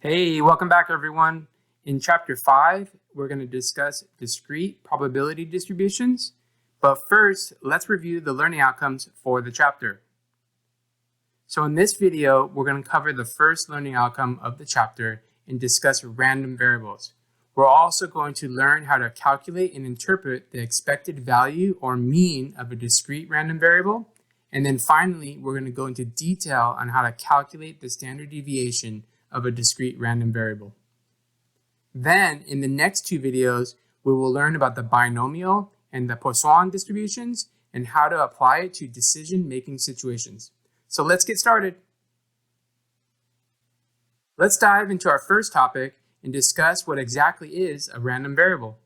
Hey, welcome back everyone. In chapter 5, we're going to discuss discrete probability distributions. But first, let's review the learning outcomes for the chapter. So in this video, we're going to cover the first learning outcome of the chapter and discuss random variables. We're also going to learn how to calculate and interpret the expected value or mean of a discrete random variable. And then finally, we're going to go into detail on how to calculate the standard deviation of a discrete random variable. Then, in the next two videos, we will learn about the binomial and the Poisson distributions and how to apply it to decision-making situations. So let's get started. Let's dive into our first topic and discuss what exactly is a random variable.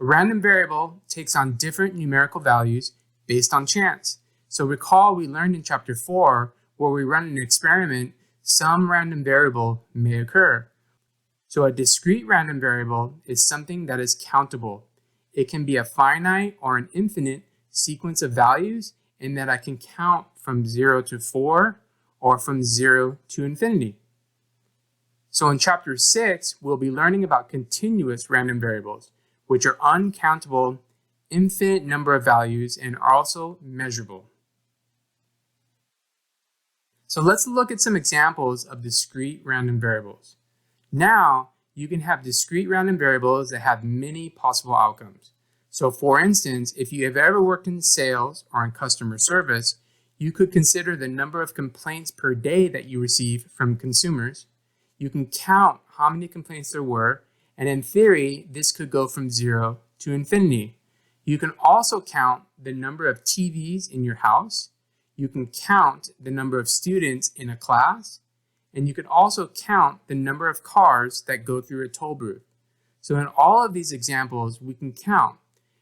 A random variable takes on different numerical values based on chance. So recall we learned in chapter 4 where we run an experiment, some random variable may occur. So a discrete random variable is something that is countable. It can be a finite or an infinite sequence of values, and that I can count from 0 to 4 or from 0 to infinity. So in chapter 6, we'll be learning about continuous random variables, which are uncountable, infinite number of values, and are also measurable. So let's look at some examples of discrete random variables. Now, you can have discrete random variables that have many possible outcomes. So for instance, if you have ever worked in sales or in customer service, you could consider the number of complaints per day that you receive from consumers. You can count how many complaints there were, and in theory, this could go from 0 to infinity. You can also count the number of TVs in your house. You can count the number of students in a class, and you can also count the number of cars that go through a toll booth. So in all of these examples, we can count,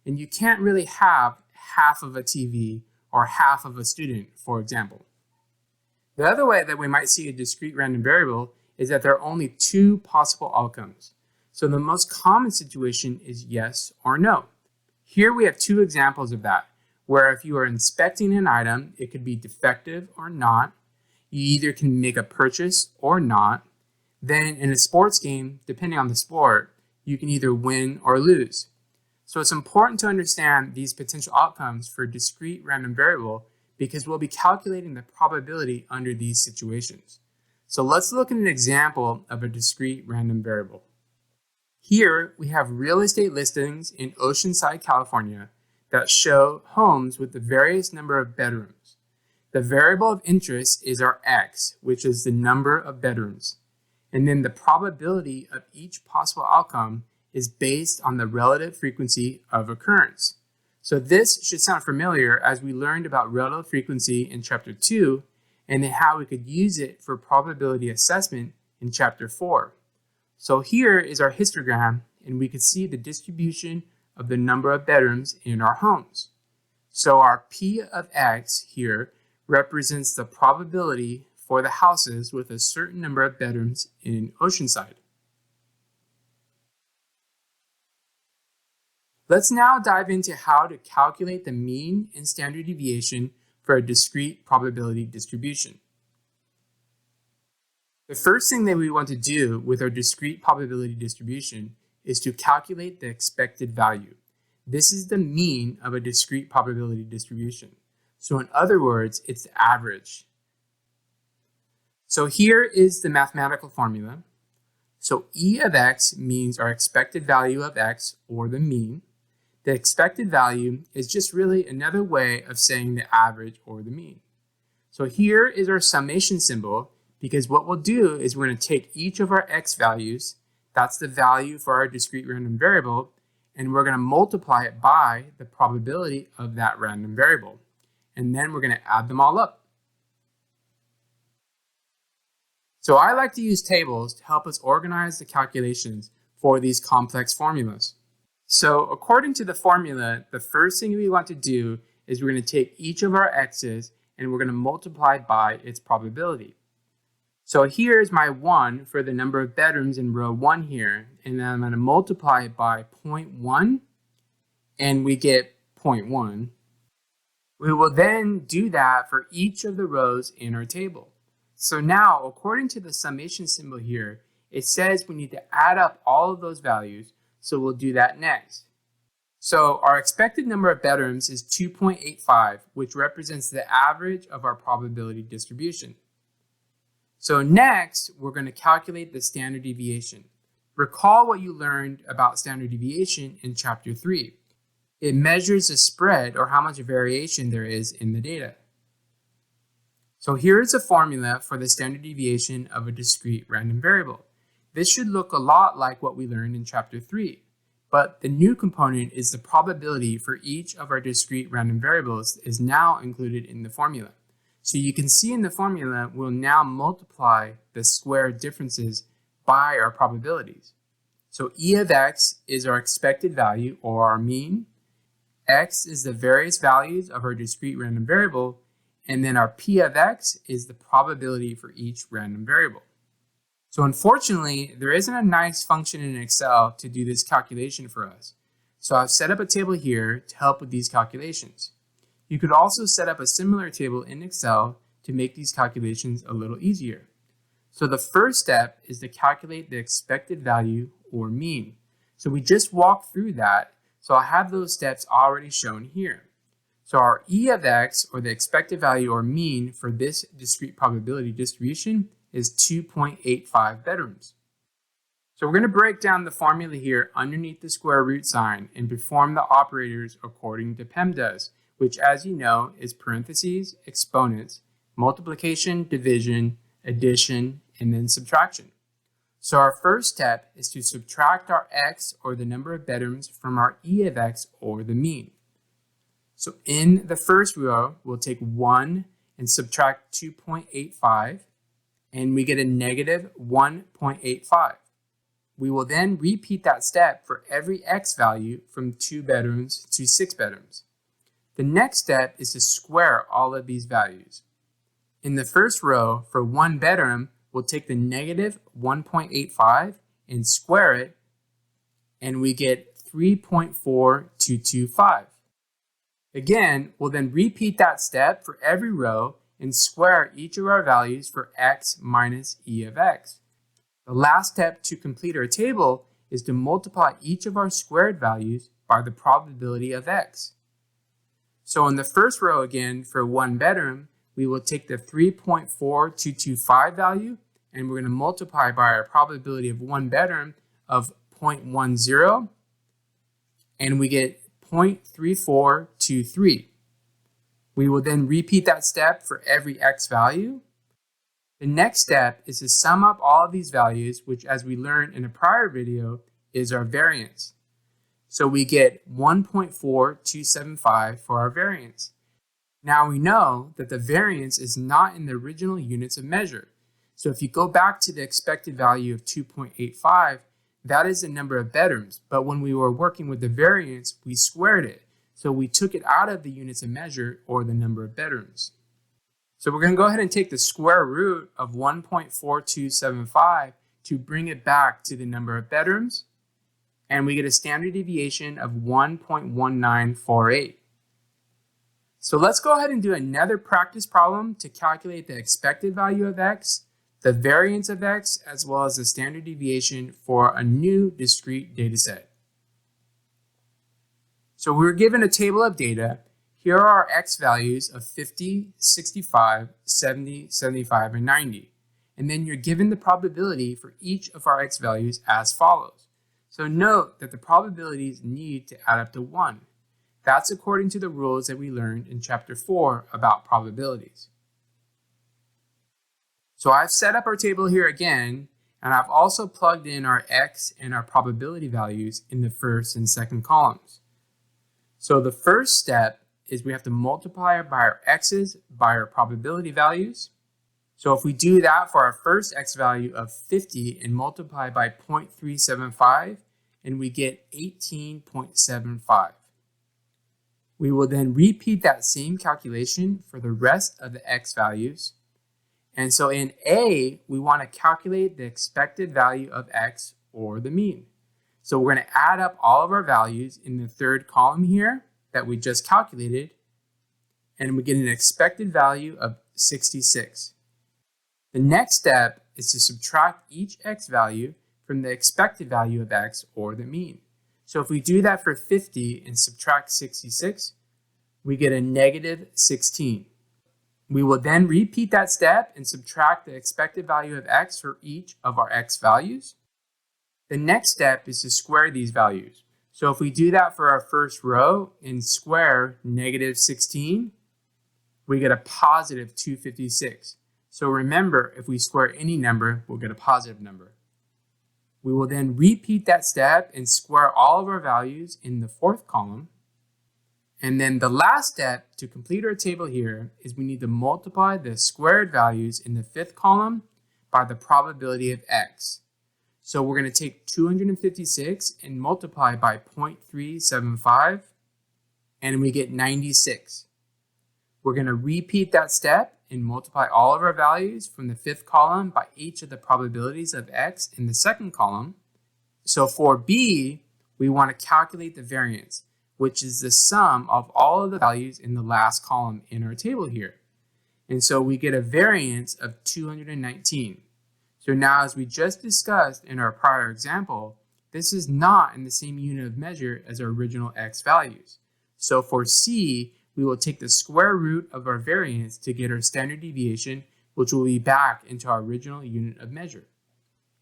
and you can't really have half of a TV or half of a student, for example. The other way that we might see a discrete random variable is that there are only two possible outcomes. So the most common situation is yes or no. Here we have two examples of that, where if you are inspecting an item, it could be defective or not. You either can make a purchase or not. Then in a sports game, depending on the sport, you can either win or lose. So it's important to understand these potential outcomes for a discrete random variable because we'll be calculating the probability under these situations. So let's look at an example of a discrete random variable. Here we have real estate listings in Oceanside, California, that show homes with the various number of bedrooms. The variable of interest is our x, which is the number of bedrooms. And then the probability of each possible outcome is based on the relative frequency of occurrence. So this should sound familiar as we learned about relative frequency in chapter 2 and then how we could use it for probability assessment in chapter 4. So here is our histogram, and we could see the distribution of the number of bedrooms in our homes. So our P of X here represents the probability for the houses with a certain number of bedrooms in Oceanside. Let's now dive into how to calculate the mean and standard deviation for a discrete probability distribution. The first thing that we want to do with our discrete probability distribution is to calculate the expected value. This is the mean of a discrete probability distribution. So in other words, it's the average. So here is the mathematical formula. So E of X means our expected value of X, or the mean. The expected value is just really another way of saying the average or the mean. So here is our summation symbol, because what we'll do is we're going to take each of our X values, that's the value for our discrete random variable, and we're going to multiply it by the probability of that random variable. And then we're going to add them all up. So I like to use tables to help us organize the calculations for these complex formulas. So according to the formula, the first thing we want to do is we're going to take each of our x's and we're going to multiply by its probability. So here's my 1 for the number of bedrooms in row 1 here, and then I'm going to multiply it by 0.1, and we get 0.1. We will then do that for each of the rows in our table. So now, according to the summation symbol here, it says we need to add up all of those values, so we'll do that next. So our expected number of bedrooms is 2.85, which represents the average of our probability distribution. So next, we're going to calculate the standard deviation. Recall what you learned about standard deviation in Chapter 3. It measures the spread, or how much variation there is in the data. So here is a formula for the standard deviation of a discrete random variable. This should look a lot like what we learned in Chapter 3, but the new component is the probability for each of our discrete random variables is now included in the formula. So you can see in the formula, we'll now multiply the square differences by our probabilities. So E of x is our expected value, or our mean. X is the various values of our discrete random variable, and then our P of x is the probability for each random variable. So unfortunately, there isn't a nice function in Excel to do this calculation for us. So I've set up a table here to help with these calculations. You could also set up a similar table in Excel to make these calculations a little easier. So the first step is to calculate the expected value, or mean. So we just walked through that, so I have those steps already shown here. So our E of x, or the expected value or mean for this discrete probability distribution, is 2.85 bedrooms. So we're going to break down the formula here underneath the square root sign and perform the operators according to PEMDAS, which, as you know, is parentheses, exponents, multiplication, division, addition, and then subtraction. So our first step is to subtract our x, or the number of bedrooms, from our E of x, or the mean. So in the first row, we'll take 1 and subtract 2.85, and we get a negative 1.85. We will then repeat that step for every x value from 2 bedrooms to 6 bedrooms. The next step is to square all of these values. In the first row, for 1 bedroom, we'll take the negative 1.85 and square it, and we get 3.4225. Again, we'll then repeat that step for every row and square each of our values for x minus E of x. The last step to complete our table is to multiply each of our squared values by the probability of x. So in the first row again, for 1 bedroom, we will take the 3.4225 value, and we're going to multiply by our probability of 1 bedroom of 0.10, and we get 0.3423. We will then repeat that step for every x value. The next step is to sum up all of these values, which, as we learned in a prior video, is our variance. So we get 1.4275 for our variance. Now we know that the variance is not in the original units of measure. So if you go back to the expected value of 2.85, that is the number of bedrooms. But when we were working with the variance, we squared it. So we took it out of the units of measure, or the number of bedrooms. So we're going to go ahead and take the square root of 1.4275 to bring it back to the number of bedrooms. And we get a standard deviation of 1.1948. So let's go ahead and do another practice problem to calculate the expected value of x, the variance of x, as well as the standard deviation for a new discrete data set. So we're given a table of data. Here are our x values of 50, 65, 70, 75, and 90. And then you're given the probability for each of our x values as follows. So note that the probabilities need to add up to 1. That's according to the rules that we learned in Chapter 4 about probabilities. So I've set up our table here again, and I've also plugged in our x and our probability values in the first and second columns. So the first step is we have to multiply by our x's by our probability values. So if we do that for our first x value of 50 and multiply by 0.375, and we get 18.75. We will then repeat that same calculation for the rest of the x values. And so in A, we want to calculate the expected value of x, or the mean. So we're going to add up all of our values in the third column here that we just calculated, and we get an expected value of 66. The next step is to subtract each x value from the expected value of x, or the mean. So if we do that for 50 and subtract 66, we get a negative 16. We will then repeat that step and subtract the expected value of x for each of our x values. The next step is to square these values. So if we do that for our first row and square negative 16, we get a positive 256. So remember, if we square any number, we'll get a positive number. We will then repeat that step and square all of our values in the fourth column. And then the last step to complete our table here is we need to multiply the squared values in the fifth column by the probability of x. So we're going to take 256 and multiply by 0.375, and we get 96. We're going to repeat that step and multiply all of our values from the fifth column by each of the probabilities of x in the second column. So for b, we want to calculate the variance, which is the sum of all of the values in the last column in our table here. And so we get a variance of 219. So now, as we just discussed in our prior example, this is not in the same unit of measure as our original x values. So for c, we will take the square root of our variance to get our standard deviation, which will be back into our original unit of measure.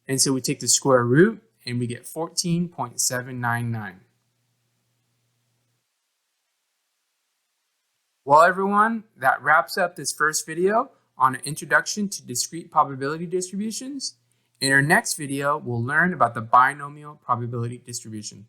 And so we take the square root and we get 14.799. Well, everyone, that wraps up this first video on an introduction to discrete probability distributions. In our next video, we'll learn about the binomial probability distribution.